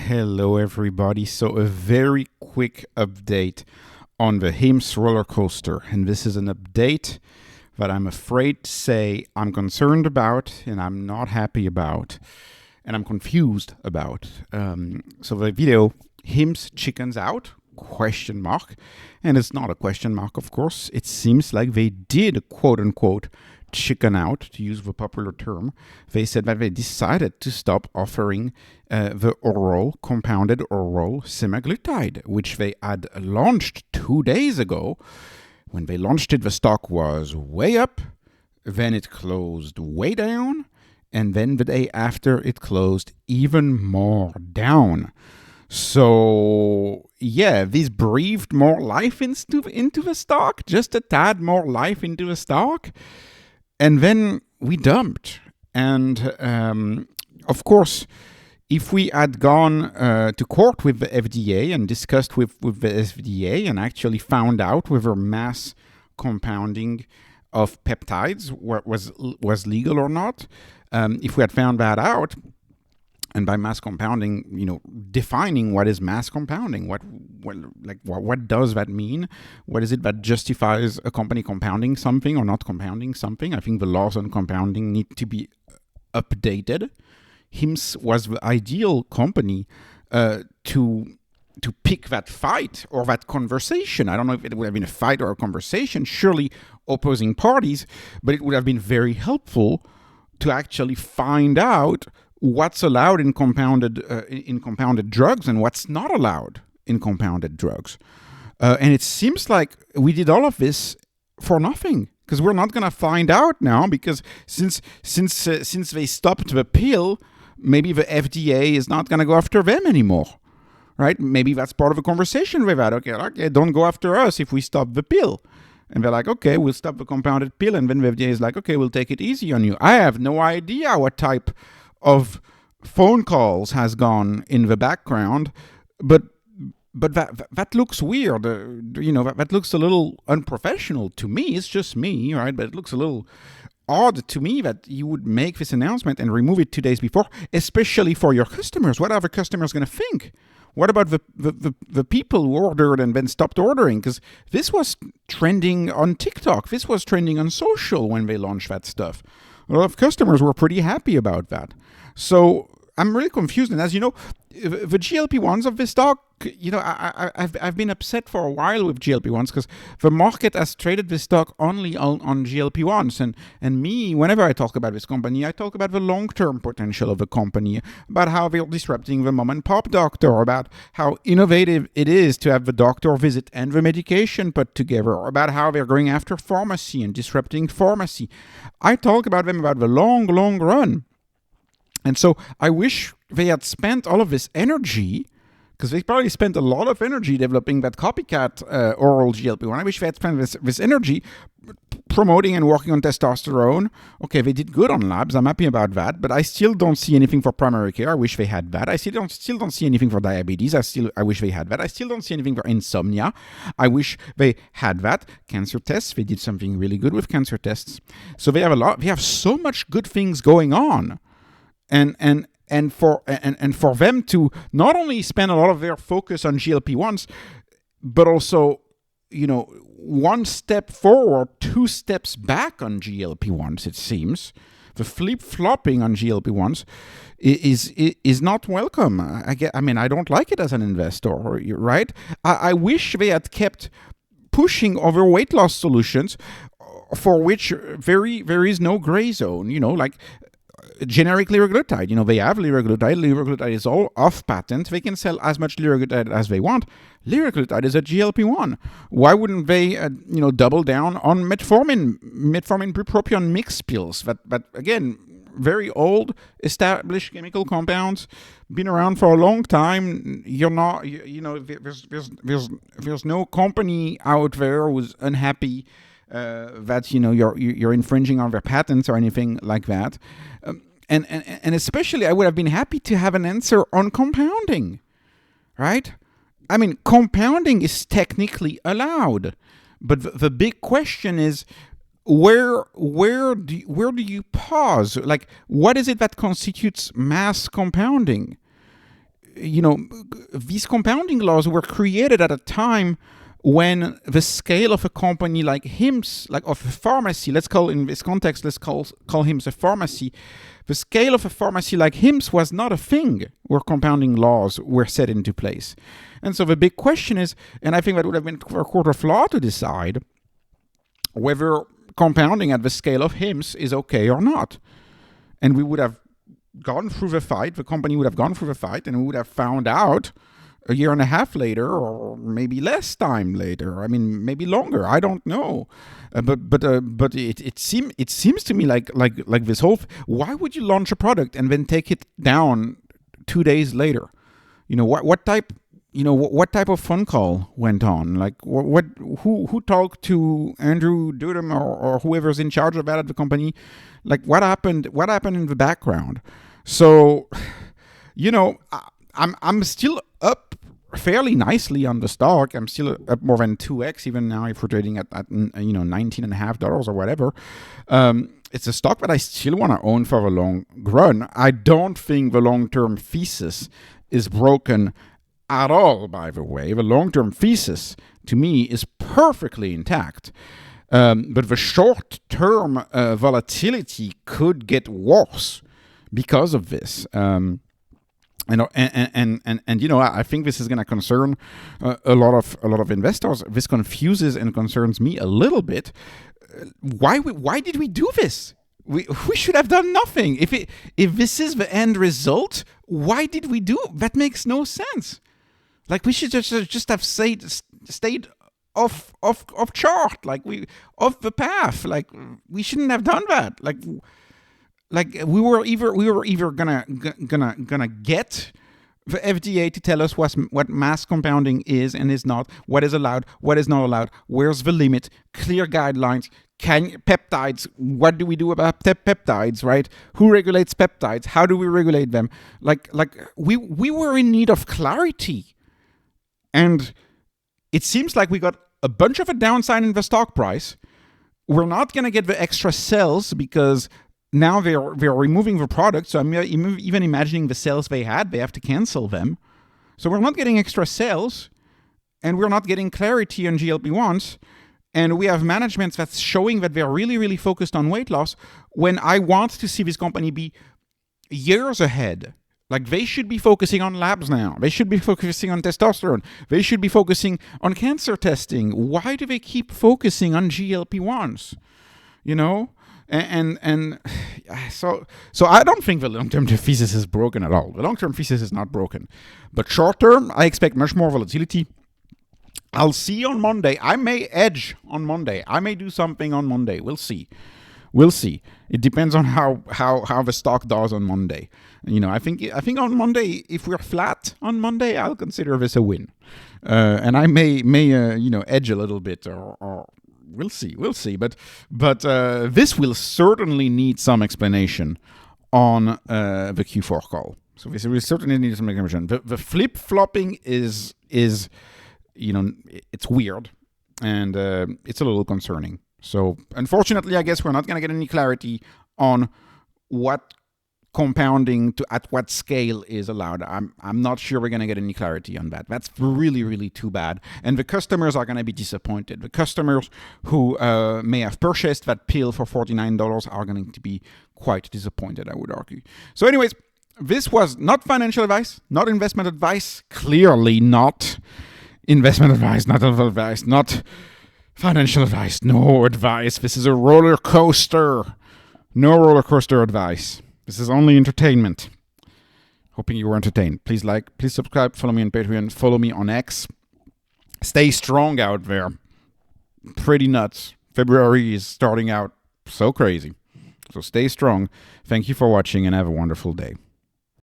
Hello, everybody. So, a very quick update on the HIMSS roller coaster. And this is an update that I'm afraid to say I'm concerned about and I'm not happy about and I'm confused about. So, the video, HIMSS chickens out? Question mark. And it's not a question mark, of course. It seems like they did, quote unquote, chicken out, to use the popular term. They said that they decided to stop offering the compounded oral semaglutide, which they had launched 2 days ago. When they launched it, the stock was way up, then it closed way down, and then the day after it closed even more down. So, yeah, this breathed more life into the stock, just a tad more life into the stock. And then we dumped. And of course, if we had gone to court with the FDA and discussed with the FDA and actually found out whether mass compounding of peptides was legal or not, if we had found that out, and by mass compounding, defining what is mass compounding, what does that mean? What is it that justifies a company compounding something or not compounding something? I think the laws on compounding need to be updated. HIMSS was the ideal company to pick that fight or that conversation. I don't know if it would have been a fight or a conversation, surely opposing parties, but it would have been very helpful to actually find out what's allowed in compounded drugs and what's not allowed in compounded drugs. And it seems like we did all of this for nothing, because we're not going to find out now, because since they stopped the pill, maybe the FDA is not going to go after them anymore, right? Maybe that's part of the conversation we've had. Okay, don't go after us if we stop the pill. And they're like, okay, we'll stop the compounded pill. And then the FDA is like, okay, we'll take it easy on you. I have no idea what type of phone calls has gone in the background, but that looks weird. That looks a little unprofessional to me. It's just me, right? But it looks a little odd to me that you would make this announcement and remove it 2 days before, especially for your customers. What are the customers going to think? What about the people who ordered and then stopped ordering? Because this was trending on TikTok. This was trending on social when they launched that stuff. A lot of customers were pretty happy about that. So I'm really confused. And as you know, the GLP-1s of this stock, I've been upset for a while with GLP-1s because the market has traded this stock only on GLP-1s. And me, whenever I talk about this company, I talk about the long-term potential of the company, about how they're disrupting the mom-and-pop doctor, about how innovative it is to have the doctor visit and the medication put together, about how they're going after pharmacy and disrupting pharmacy. I talk about them about the long, long run. And so I wish they had spent all of this energy, because they probably spent a lot of energy developing that copycat oral GLP-1. I wish they had spent this energy promoting and working on testosterone. Okay, they did good on labs. I'm happy about that. But I still don't see anything for primary care. I wish they had that. I still don't see anything for diabetes. I wish they had that. I still don't see anything for insomnia. I wish they had that. Cancer tests. They did something really good with cancer tests. So they have so much good things going on. And for them to not only spend a lot of their focus on GLP-1s, but also, one step forward, 2 steps back on GLP-1s, it seems. The flip-flopping on GLP-1s is not welcome. I don't like it as an investor, right? I wish they had kept pushing over weight loss solutions for which there is no gray zone, like generic liraglutide. They have liraglutide. Liraglutide is all off patent. They can sell as much liraglutide as they want. Liraglutide is a GLP-1. Why wouldn't they, double down on metformin bupropion mix pills? That again, very old, established chemical compounds, been around for a long time. You're not, there's no company out there who's unhappy that you're infringing on their patents or anything like that. And especially, I would have been happy to have an answer on compounding, right? I mean, compounding is technically allowed, but the big question is, where do you pause? Like, what is it that constitutes mass compounding? these compounding laws were created at a time when the scale of a company like Hims, like of a pharmacy, let's call Hims a pharmacy, the scale of a pharmacy like Hims was not a thing where compounding laws were set into place. And so the big question is, and I think that would have been for a court of law to decide whether compounding at the scale of Hims is okay or not. And we would have gone through the fight, the company would have gone through the fight, and we would have found out a year and a half later, or maybe less time later. I mean, maybe longer. I don't know. But it seems to me like this whole. Why would you launch a product and then take it down 2 days later? What type? What type of phone call went on? Like who talked to Andrew Durham or whoever's in charge of that at the company? Like what happened? What happened in the background? So, I'm still up fairly nicely on the stock. I'm still up more than 2x even now if we're trading at $19.50 or whatever. It's a stock that I still want to own for the long run. I don't think the long-term thesis is broken at all, by the way. The long-term thesis, to me, is perfectly intact. But the short-term volatility could get worse because of this. I think this is going to concern a lot of investors. This confuses and concerns me a little bit. Why did we do this? We should have done nothing. If this is the end result, why did we do it? That makes no sense. Like we should just have stayed off chart, like off the path. Like we shouldn't have done that. Like we were either gonna get the FDA to tell us what mass compounding is and is not, what is allowed, what is not allowed, where's the limit, clear guidelines. Peptides, what do we do about peptides, right? Who regulates peptides? How do we regulate them? Like we were in need of clarity. And it seems like we got a bunch of a downside in the stock price. We're not going to get the extra sales because now they're removing the product. So I'm even imagining the sales they had, they have to cancel them. So we're not getting extra sales, and we're not getting clarity on GLP-1s. And we have management that's showing that they're really, really focused on weight loss when I want to see this company be years ahead. Like they should be focusing on labs now. They should be focusing on testosterone. They should be focusing on cancer testing. Why do they keep focusing on GLP-1s? And so I don't think the long-term thesis is broken at all. The long-term thesis is not broken. But short-term, I expect much more volatility. I'll see on Monday. I may edge on Monday. I may do something on Monday. We'll see. It depends on how the stock does on Monday. I think on Monday, if we're flat on Monday, I'll consider this a win. And I may edge a little bit, or we'll see. But this will certainly need some explanation on the Q4 call. So this will certainly need some explanation. The flip flopping is it's weird, and it's a little concerning. So unfortunately, I guess we're not going to get any clarity on what compounding at what scale is allowed. I'm not sure we're going to get any clarity on that. That's really, really too bad. And the customers are going to be disappointed. The customers who may have purchased that pill for $49 are going to be quite disappointed, I would argue. So anyways, this was not financial advice, not investment advice, clearly not investment advice, not financial advice, no advice. This is a roller coaster. No roller coaster advice. This is only entertainment. Hoping you were entertained. Please like, please subscribe, follow me on Patreon, follow me on X. Stay strong out there. Pretty nuts. February is starting out so crazy. So stay strong. Thank you for watching and have a wonderful day.